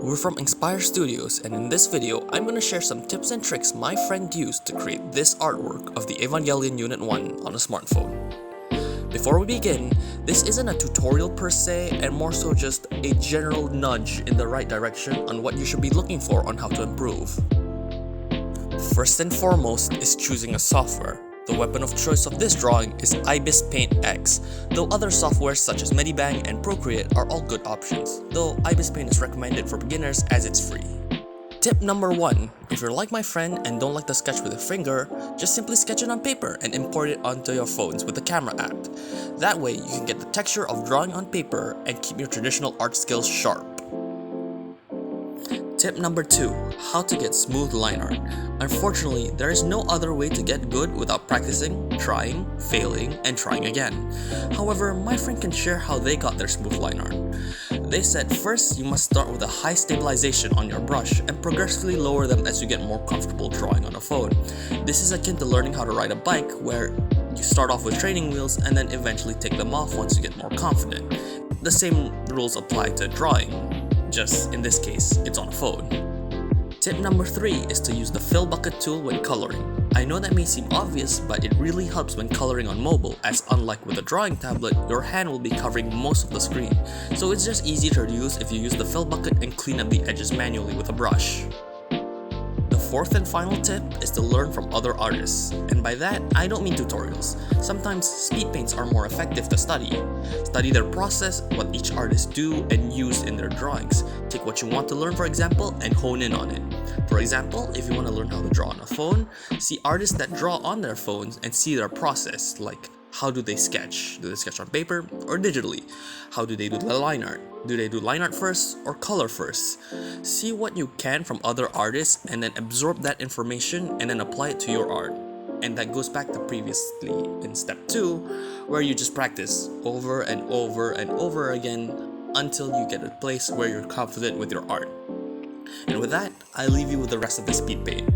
We're from Inspire.studios, and in this video, I'm going to share some tips and tricks my friend used to create this artwork of the Evangelion Unit 1 on a smartphone. Before we begin, this isn't a tutorial per se, and more so just a general nudge in the right direction on what you should be looking for on how to improve. First and foremost is choosing a software. The weapon of choice of this drawing is Ibis Paint X, though other softwares such as Medibang and Procreate are all good options, though Ibis Paint is recommended for beginners as it's free. Tip number 1, if you're like my friend and don't like to sketch with a finger, just simply sketch it on paper and import it onto your phones with the camera app. That way you can get the texture of drawing on paper and keep your traditional art skills sharp. Tip number 2, how to get smooth line art. Unfortunately, there is no other way to get good without practicing, trying, failing, and trying again. However, my friend can share how they got their smooth line art. They said first you must start with a high stabilization on your brush and progressively lower them as you get more comfortable drawing on a phone. This is akin to learning how to ride a bike, where you start off with training wheels and then eventually take them off once you get more confident. The same rules apply to drawing. Just in this case, it's on a phone. Tip number 3 is to use the fill bucket tool when coloring. I know that may seem obvious, but it really helps when coloring on mobile, as unlike with a drawing tablet, your hand will be covering most of the screen. So it's just easier to use if you use the fill bucket and clean up the edges manually with a brush. The fourth and final tip is to learn from other artists, and by that, I don't mean tutorials. Sometimes speed paints are more effective to study. Study their process, what each artist do and use in their drawings. Take what you want to learn, for example, and hone in on it. For example, if you want to learn how to draw on a phone, see artists that draw on their phones and see their process, like how do they sketch? Do they sketch on paper or digitally? How do they do the line art? Do they do line art first or color first? See what you can from other artists and then absorb that information and then apply it to your art. And that goes back to previously in step 2, where you just practice over and over and over again until you get a place where you're confident with your art. And with that, I leave you with the rest of the speed paint.